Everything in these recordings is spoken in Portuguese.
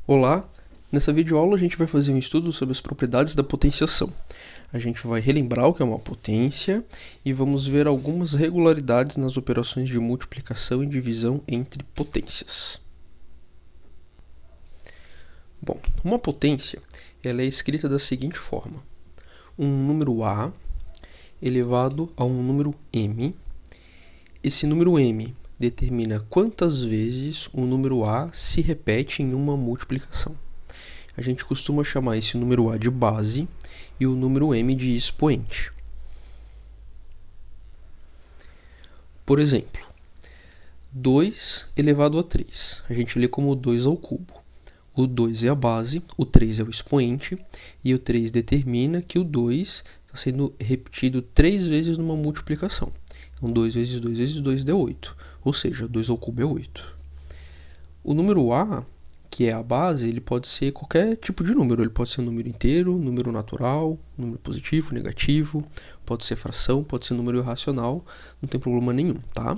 Olá! Nessa videoaula a gente vai fazer um estudo sobre as propriedades da potenciação. A gente vai relembrar o que é uma potência e vamos ver algumas regularidades nas operações de multiplicação e divisão entre potências. Bom, uma potência ela é escrita da seguinte forma: um número a elevado a um número m. Esse número m determina quantas vezes o número a se repete em uma multiplicação. A gente costuma chamar esse número a de base e o número m de expoente. Por exemplo, 2 elevado a 3. A gente lê como 2 ao cubo. O 2 é a base, o 3 é o expoente, e o 3 determina que o 2 está sendo repetido 3 vezes numa multiplicação. Então, 2 vezes 2 vezes 2 deu 8, ou seja, 2 ao cubo é 8. O número a, que é a base, ele pode ser qualquer tipo de número. Ele pode ser um número inteiro, número natural, número positivo, negativo, pode ser fração, pode ser número irracional, não tem problema nenhum, tá?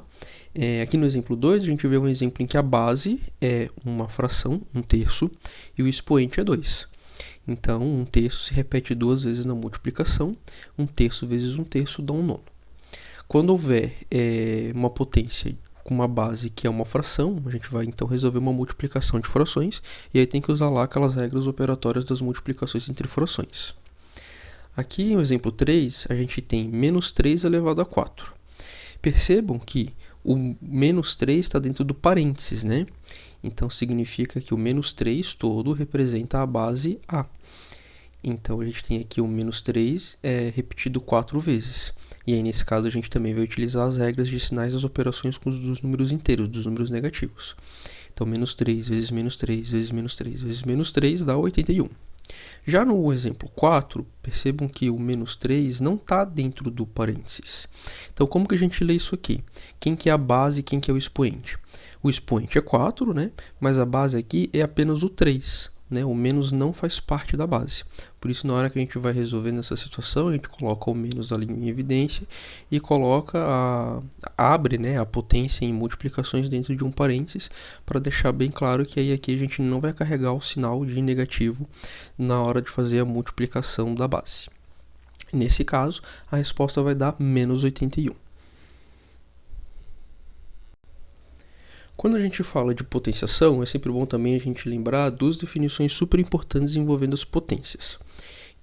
Aqui no exemplo 2, a gente vê um exemplo em que a base é uma fração, 1/3, e o expoente é 2. Então, 1/3 se repete 2 vezes na multiplicação, 1/3 vezes 1/3 dá 1/9. Quando houver uma potência com uma base que é uma fração, a gente vai então resolver uma multiplicação de frações, e aí tem que usar lá aquelas regras operatórias das multiplicações entre frações. Aqui no exemplo 3, a gente tem menos 3 elevado a 4. Percebam que o menos 3 está dentro do parênteses, né? Então significa que o menos 3 todo representa a base A. Então a gente tem aqui o menos 3 repetido 4 vezes. E aí nesse caso a gente também vai utilizar as regras de sinais das operações com os dos números inteiros, dos números negativos. Então menos 3 vezes menos 3 vezes menos 3 vezes menos 3 dá 81. Já no exemplo 4, percebam que o menos 3 não está dentro do parênteses. Então como que a gente lê isso aqui? Quem que é a base e quem que é o expoente? O expoente é 4, né? Mas a base aqui é apenas o 3. Né? O menos não faz parte da base. Por isso, na hora que a gente vai resolver nessa situação, a gente coloca o menos ali em evidência e abre, né, a potência em multiplicações dentro de um parênteses para deixar bem claro que aí aqui a gente não vai carregar o sinal de negativo na hora de fazer a multiplicação da base. Nesse caso, a resposta vai dar menos 81. Quando a gente fala de potenciação, é sempre bom também a gente lembrar duas definições super importantes envolvendo as potências.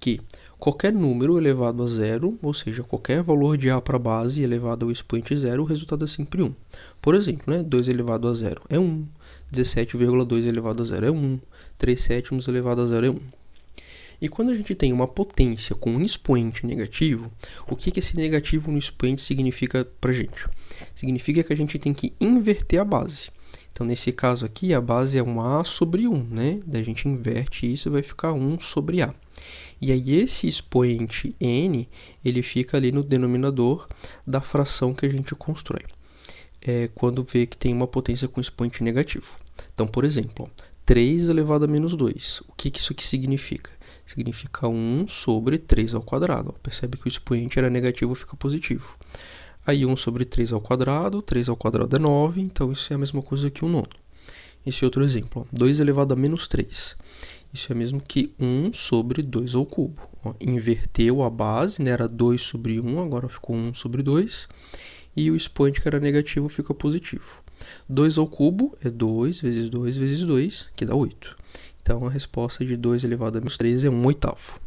Que qualquer número elevado a zero, ou seja, qualquer valor de a para a base elevado ao expoente zero, o resultado é sempre 1. Por exemplo, né, 2 elevado a zero é 1, 17,2 elevado a zero é 1, 3 sétimos elevado a zero é 1. E quando a gente tem uma potência com um expoente negativo, o que esse negativo no expoente significa para a gente? Significa que a gente tem que inverter a base. Então, nesse caso aqui, a base é um a sobre 1, né? Daí a gente inverte isso e vai ficar 1 sobre a. E aí esse expoente n, ele fica ali no denominador da fração que a gente constrói. Quando vê que tem uma potência com expoente negativo. Então, por exemplo, 3 elevado a menos 2. O que isso aqui significa? Significa 1 sobre 3 ao quadrado. Percebe que o expoente era negativo, fica positivo. Aí 1 sobre 3 ao quadrado é 9, então isso é a mesma coisa que 1/9. Esse outro exemplo, 2 elevado a menos 3. Isso é mesmo que 1 sobre 2 ao cubo. Inverteu a base, né? Era 2 sobre 1, agora ficou 1 sobre 2. E o expoente que era negativo fica positivo. 2 ao cubo é 2 vezes 2 vezes 2, que dá 8. Então, a resposta de 2 elevado a menos 3 é 1/8.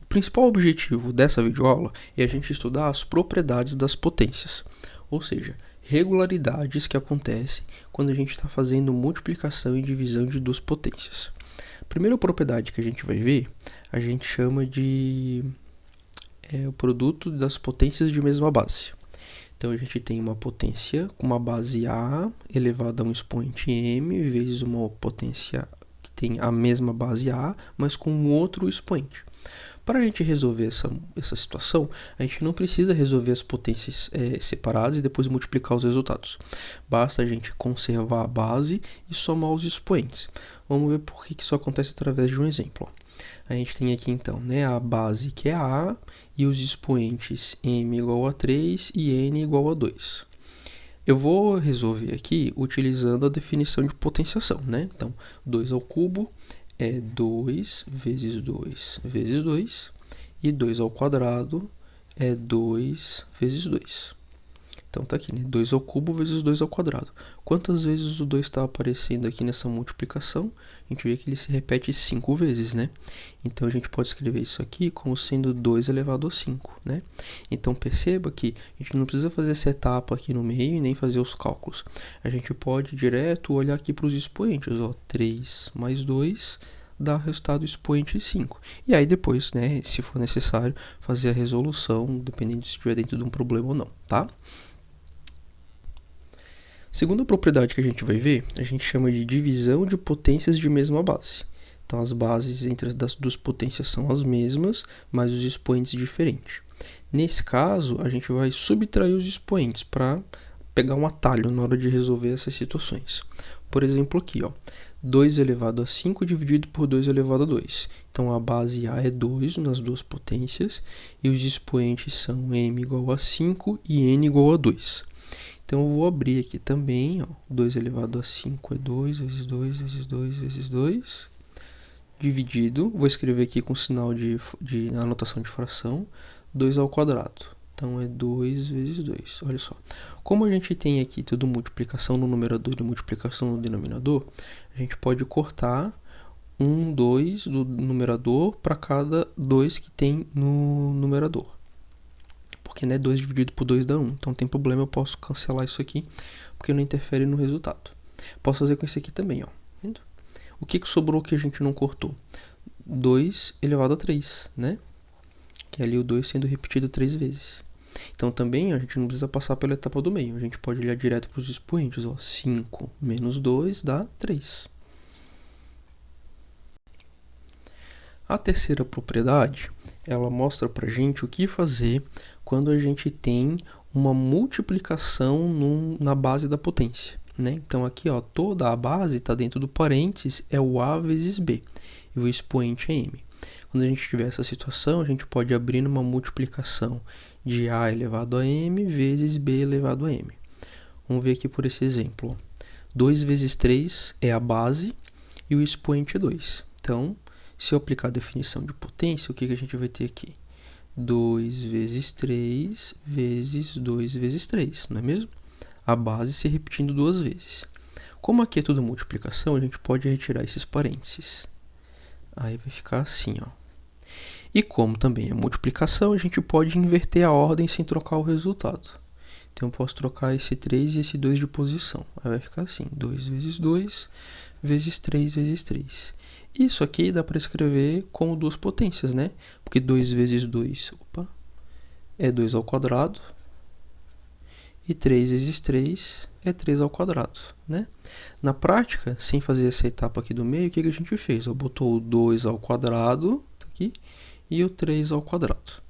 O principal objetivo dessa videoaula é a gente estudar as propriedades das potências, ou seja, regularidades que acontecem quando a gente está fazendo multiplicação e divisão de duas potências. A primeira propriedade que a gente vai ver, a gente chama de o produto das potências de mesma base. Então, a gente tem uma potência com uma base A elevada a um expoente m, vezes uma potência que tem a mesma base A, mas com um outro expoente. Para a gente resolver essa situação, a gente não precisa resolver as potências separadas e depois multiplicar os resultados. Basta a gente conservar a base e somar os expoentes. Vamos ver por que isso acontece através de um exemplo. A gente tem aqui então, né, a base que é A e os expoentes m igual a 3 e n igual a 2. Eu vou resolver aqui utilizando a definição de potenciação, né? Então, 2 ao cubo é 2 vezes 2 vezes 2, e 2 ao quadrado é 2 vezes 2. Então tá aqui, né? 2 ao cubo vezes 2 ao quadrado. Quantas vezes o 2 está aparecendo aqui nessa multiplicação? A gente vê que ele se repete 5 vezes, né? Então a gente pode escrever isso aqui como sendo 2 elevado a 5, né? Então perceba que a gente não precisa fazer essa etapa aqui no meio e nem fazer os cálculos. A gente pode direto olhar aqui para os expoentes, ó, 3 mais 2 dá resultado expoente 5. E aí depois, né, se for necessário, fazer a resolução, dependendo se estiver dentro de um problema ou não, tá? Segunda propriedade que a gente vai ver, a gente chama de divisão de potências de mesma base. Então, as bases entre as duas potências são as mesmas, mas os expoentes diferentes. Nesse caso, a gente vai subtrair os expoentes para pegar um atalho na hora de resolver essas situações. Por exemplo, aqui, ó, 2 elevado a 5 dividido por 2 elevado a 2. Então, a base A é 2 nas duas potências e os expoentes são m igual a 5 e n igual a 2. Então, eu vou abrir aqui também, ó, 2 elevado a 5 é 2 vezes 2 vezes 2 vezes 2, dividido, vou escrever aqui com sinal de anotação de fração, 2 ao quadrado. Então, é 2 vezes 2, olha só. Como a gente tem aqui tudo multiplicação no numerador e multiplicação no denominador, a gente pode cortar 2 do numerador para cada 2 que tem no numerador. Porque, né, 2 dividido por 2 dá 1. Então, não tem problema, eu posso cancelar isso aqui, porque não interfere no resultado. Posso fazer com esse aqui também, ó. Vendo? O que sobrou que a gente não cortou? 2 elevado a 3, né? Que é ali o 2 sendo repetido 3 vezes. Então, também a gente não precisa passar pela etapa do meio. A gente pode olhar direto para os expoentes, ó. 5 menos 2 dá 3. A terceira propriedade, ela mostra para a gente o que fazer quando a gente tem uma multiplicação na base da potência, né? Então aqui, ó, toda a base está dentro do parênteses, é o A vezes B, e o expoente é M. Quando a gente tiver essa situação, a gente pode abrir numa multiplicação de A elevado a M vezes B elevado a M. Vamos ver aqui por esse exemplo. 2 vezes 3 é a base e o expoente é 2. Então, se eu aplicar a definição de potência, o que a gente vai ter aqui? 2 vezes 3 vezes 2 vezes 3, não é mesmo? A base se repetindo 2 vezes. Como aqui é tudo multiplicação, a gente pode retirar esses parênteses. Aí vai ficar assim, ó. E como também é multiplicação, a gente pode inverter a ordem sem trocar o resultado. Então, eu posso trocar esse 3 e esse 2 de posição. Aí vai ficar assim, 2 vezes 2 vezes 3 vezes 3. Isso aqui dá para escrever como duas potências, né? Porque 2 vezes 2 é 2 ao quadrado. E 3 vezes 3 é 3 ao quadrado, né? Na prática, sem fazer essa etapa aqui do meio, o que a gente fez? Eu botou o 2 ao quadrado, tá aqui, e o 3 ao quadrado.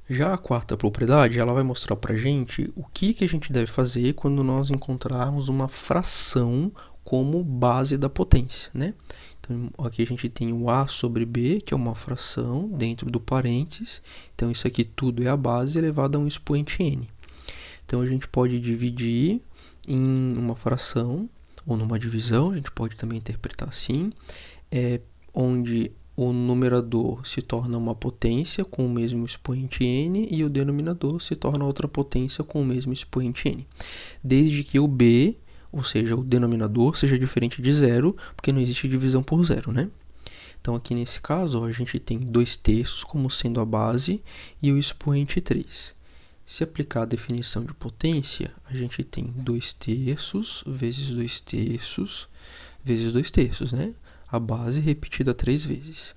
Já a quarta propriedade, ela vai mostrar para a gente o que a gente deve fazer quando nós encontrarmos uma fração como base da potência, né? Então, aqui a gente tem o A sobre B, que é uma fração dentro do parênteses. Então, isso aqui tudo é a base elevado a um expoente n. Então, a gente pode dividir em uma fração ou numa divisão, a gente pode também interpretar assim, onde o numerador se torna uma potência com o mesmo expoente n e o denominador se torna outra potência com o mesmo expoente n. Desde que o b, ou seja, o denominador, seja diferente de zero, porque não existe divisão por zero, né? Então, aqui nesse caso, ó, a gente tem 2/3 como sendo a base e o expoente 3. Se aplicar a definição de potência, a gente tem 2/3 vezes 2/3 vezes 2/3, né? A base repetida 3 vezes.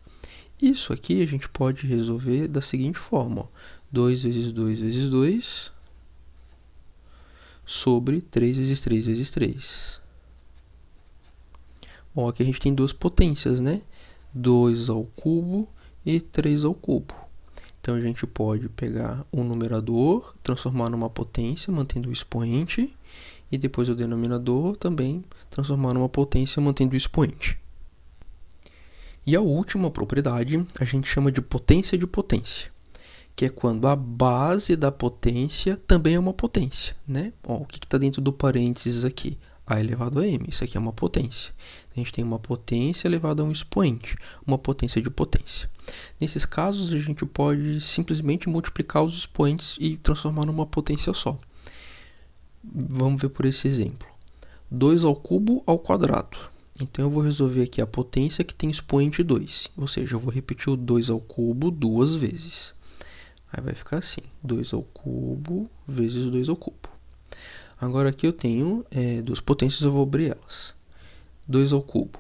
Isso aqui a gente pode resolver da seguinte forma, ó. 2 vezes 2 vezes 2 sobre 3 vezes 3 vezes 3. Bom, aqui a gente tem duas potências, né? 2 ao cubo e 3 ao cubo. Então, a gente pode pegar o numerador, transformar numa potência, mantendo o expoente, e depois o denominador também transformar numa potência, mantendo o expoente. E a última propriedade a gente chama de potência de potência, que é quando a base da potência também é uma potência, né? Ó, o que está dentro do parênteses aqui? A elevado a m, isso aqui é uma potência. A gente tem uma potência elevada a um expoente, uma potência de potência. Nesses casos, a gente pode simplesmente multiplicar os expoentes e transformar numa potência só. Vamos ver por esse exemplo. 2 ao cubo ao quadrado. Então, eu vou resolver aqui a potência que tem expoente 2. Ou seja, eu vou repetir o 2 ao cubo 2 vezes. Aí vai ficar assim, 2 ao cubo vezes 2 ao cubo. Agora aqui eu tenho duas potências, eu vou abrir elas. 2 ao cubo.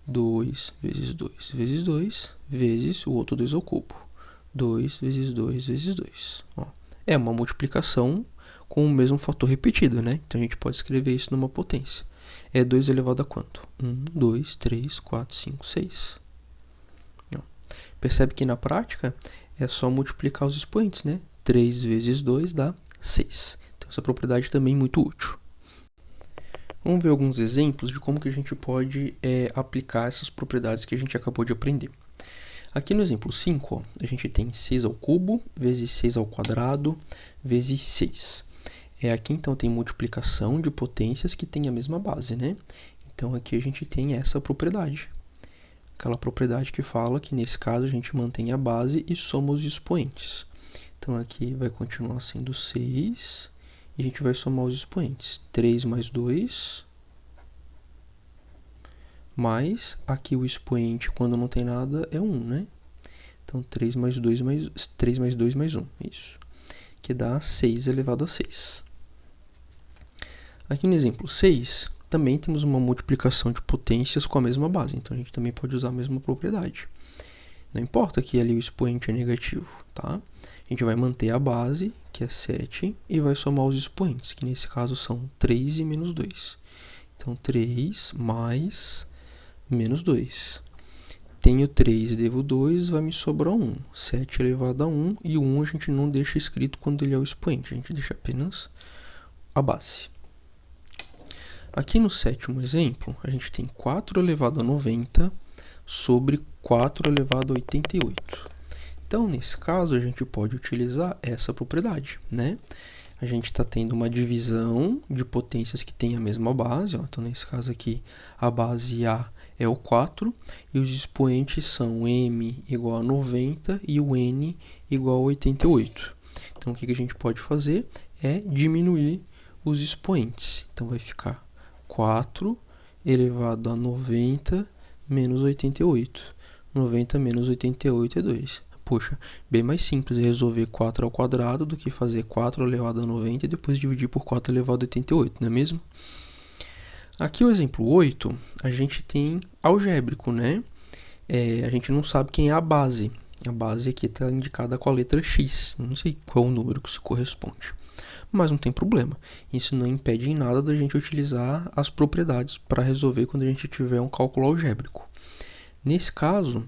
2 vezes 2 vezes 2 vezes o outro 2 ao cubo. 2 vezes 2 vezes 2. Ó, é uma multiplicação com o mesmo fator repetido, né? Então, a gente pode escrever isso numa potência. É 2 elevado a quanto? 1, 2, 3, 4, 5, 6. Ó, percebe que na prática é só multiplicar os expoentes, né? 3 vezes 2 dá 6. Então, essa propriedade também é muito útil. Vamos ver alguns exemplos de como que a gente pode aplicar essas propriedades que a gente acabou de aprender. Aqui no exemplo 5, ó, a gente tem 6 ao cubo vezes 6 ao quadrado vezes 6. Aqui, então, tem multiplicação de potências que tem a mesma base, né? Então, aqui a gente tem essa propriedade. Aquela propriedade que fala que, nesse caso, a gente mantém a base e soma os expoentes. Então, aqui vai continuar sendo 6 e a gente vai somar os expoentes. 3 mais 2, mais aqui o expoente, quando não tem nada, é 1, né? Então, 3 mais 2 mais 1, isso. Que dá 6 elevado a 6. Aqui no exemplo 6, também temos uma multiplicação de potências com a mesma base. Então, a gente também pode usar a mesma propriedade. Não importa que ali o expoente é negativo, tá? A gente vai manter a base, que é 7, e vai somar os expoentes, que nesse caso são 3 e menos 2. Então, 3 mais menos 2. Tenho 3, devo 2, vai me sobrar 1. 7 elevado a 1, e o 1 a gente não deixa escrito quando ele é o expoente, a gente deixa apenas a base. Aqui no sétimo exemplo, a gente tem 4 elevado a 90 sobre 4 elevado a 88. Então, nesse caso, a gente pode utilizar essa propriedade, né? A gente está tendo uma divisão de potências que tem a mesma base. Ó. Então, nesse caso aqui, a base A é o 4 e os expoentes são m igual a 90 e o n igual a 88. Então, o que a gente pode fazer é diminuir os expoentes. Então, vai ficar 4 elevado a 90 menos 88. 90 menos 88 é 2. Poxa, bem mais simples resolver 4 ao quadrado do que fazer 4 elevado a 90 e depois dividir por 4 elevado a 88, não é mesmo? Aqui o exemplo 8, a gente tem algébrico, né? A gente não sabe quem é a base. A base aqui está indicada com a letra X. Não sei qual é o número que se corresponde. Mas não tem problema. Isso não impede em nada da gente utilizar as propriedades para resolver quando a gente tiver um cálculo algébrico. Nesse caso,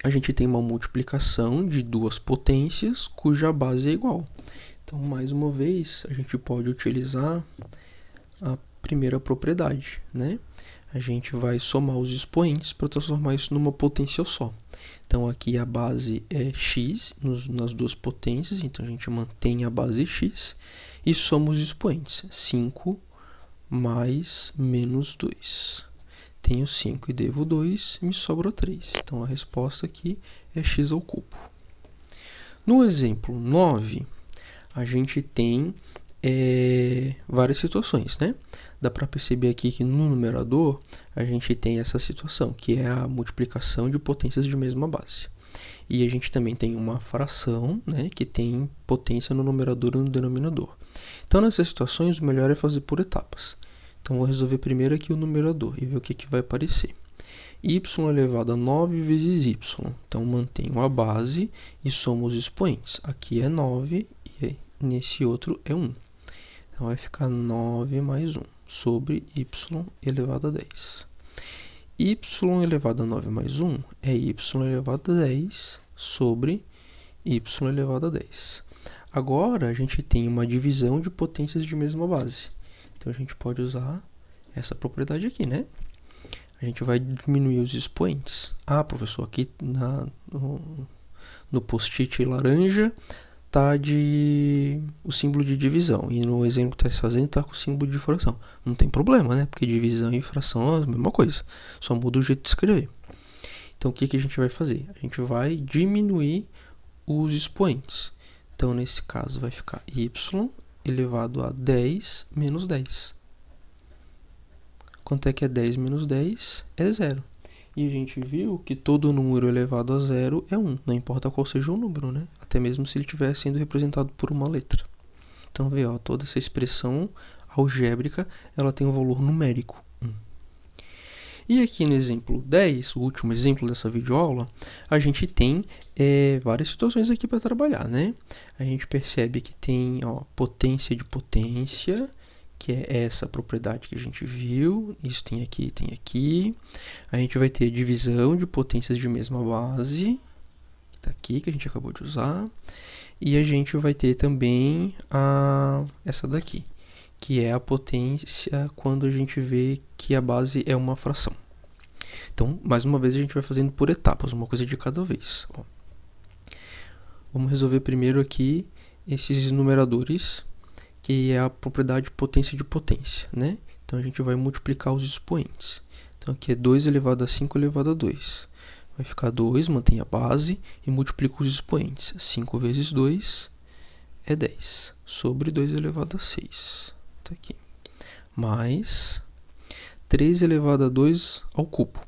a gente tem uma multiplicação de duas potências cuja base é igual. Então, mais uma vez, a gente pode utilizar a primeira propriedade, né? A gente vai somar os expoentes para transformar isso numa potência só. Então, aqui a base é x nas duas potências, então a gente mantém a base x e soma os expoentes. 5 mais menos 2. Tenho 5 e devo 2, me sobra 3. Então, a resposta aqui é x ao cubo. No exemplo 9, a gente tem várias situações, né? Dá para perceber aqui que no numerador a gente tem essa situação, que é a multiplicação de potências de mesma base. E a gente também tem uma fração, né, que tem potência no numerador e no denominador. Então, nessas situações, o melhor é fazer por etapas. Então, vou resolver primeiro aqui o numerador e ver o que vai aparecer. Y elevado a 9 vezes y. Então, mantenho a base e somo os expoentes. Aqui é 9 e nesse outro é 1. Então, vai ficar 9 mais 1 sobre y elevado a 10. Y elevado a 9 mais 1 é y elevado a 10 sobre y elevado a 10. Agora, a gente tem uma divisão de potências de mesma base. Então, a gente pode usar essa propriedade aqui, né? A gente vai diminuir os expoentes. Ah, professor, aqui no post-it laranja tá o símbolo de divisão, e no exemplo que está fazendo tá com o símbolo de fração. Não tem problema, né? Porque divisão e fração é a mesma coisa, só muda o jeito de escrever. Então, o que a gente vai fazer? A gente vai diminuir os expoentes. Então, nesse caso, vai ficar y elevado a 10 menos 10. Quanto é que é 10 menos 10? É 0. E a gente viu que todo número elevado a 0 é 1. Não importa qual seja o número, né? Até mesmo se ele estiver sendo representado por uma letra. Então, vê, ó, toda essa expressão algébrica, ela tem um valor numérico, 1. E aqui no exemplo 10, o último exemplo dessa videoaula, a gente tem várias situações aqui para trabalhar, né? A gente percebe que tem, ó, potência de potência, que é essa propriedade que a gente viu. Isso tem aqui e tem aqui. A gente vai ter divisão de potências de mesma base, que está aqui, que a gente acabou de usar. E a gente vai ter também essa daqui, que é a potência quando a gente vê que a base é uma fração. Então, mais uma vez, a gente vai fazendo por etapas, uma coisa de cada vez. Ó. Vamos resolver primeiro aqui esses numeradores, que é a propriedade potência de potência, né? Então, a gente vai multiplicar os expoentes. Então, aqui é 2 elevado a 5 elevado a 2. Vai ficar 2, mantém a base, e multiplica os expoentes. 5 vezes 2 é 10, sobre 2 elevado a 6. Tá aqui. Mais 3 elevado a 2 ao cubo.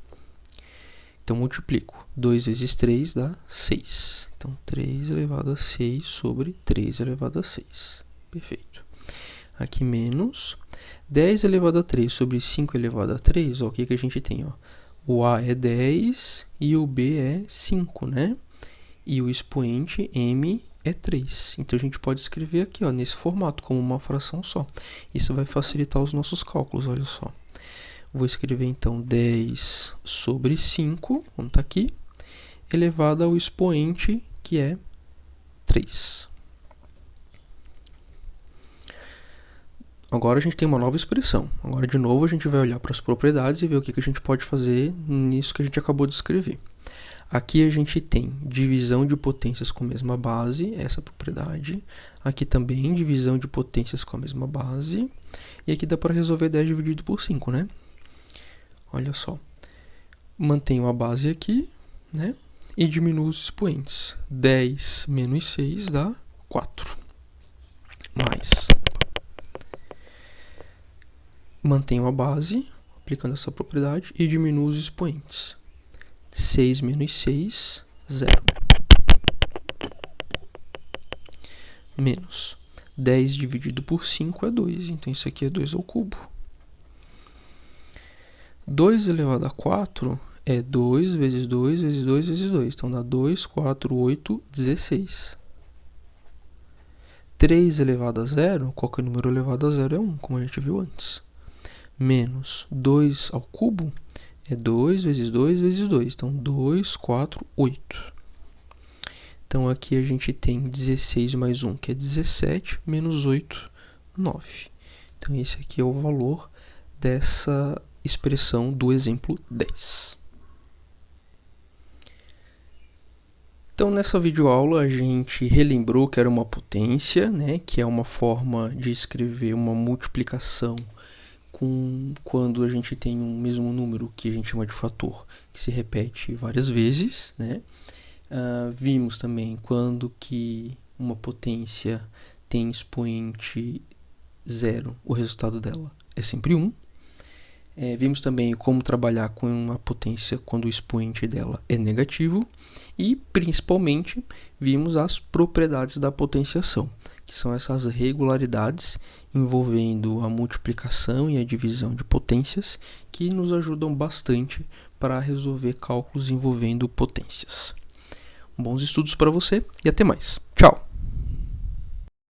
Então, multiplico. 2 vezes 3 dá 6. Então, 3 elevado a 6 sobre 3 elevado a 6. Perfeito. Aqui menos 10 elevado a 3 sobre 5 elevado a 3. Ó, o que a gente tem? Ó? O A é 10 e o B é 5, né? E o expoente M é 3. Então, a gente pode escrever aqui, ó, nesse formato, como uma fração só. Isso vai facilitar os nossos cálculos, olha só. Vou escrever, então, 10 sobre 5, como está aqui, elevado ao expoente, que é 3. Agora a gente tem uma nova expressão. Agora, de novo, a gente vai olhar para as propriedades e ver o que a gente pode fazer nisso que a gente acabou de escrever. Aqui a gente tem divisão de potências com a mesma base, essa propriedade. Aqui também divisão de potências com a mesma base. E aqui dá para resolver 10 dividido por 5, né? Olha só. Mantenho a base aqui, né? E diminuo os expoentes. 10 menos 6 dá 4. Mais. Mantenho a base, aplicando essa propriedade, e diminuo os expoentes. 6 menos 6, 0. Menos 10 dividido por 5 é 2, então isso aqui é 2 ao cubo. 2 elevado a 4 é 2 vezes 2 vezes 2 vezes 2, então dá 2, 4, 8, 16. 3 elevado a 0, qualquer número elevado a 0 é 1, como a gente viu antes. Menos 2 ao cubo é 2 vezes 2 vezes 2. Então, 2, 4, 8. Então, aqui a gente tem 16 mais 1, que é 17, menos 8, 9. Então, esse aqui é o valor dessa expressão do exemplo 10. Então, nessa videoaula, a gente relembrou que era uma potência, né, que é uma forma de escrever uma multiplicação quando a gente tem um mesmo número que a gente chama de fator, que se repete várias vezes, né? Vimos também quando que uma potência tem expoente 0, o resultado dela é sempre 1. Vimos também como trabalhar com uma potência quando o expoente dela é negativo. E, principalmente, vimos as propriedades da potenciação, que são essas regularidades envolvendo a multiplicação e a divisão de potências, que nos ajudam bastante para resolver cálculos envolvendo potências. Bons estudos para você e até mais!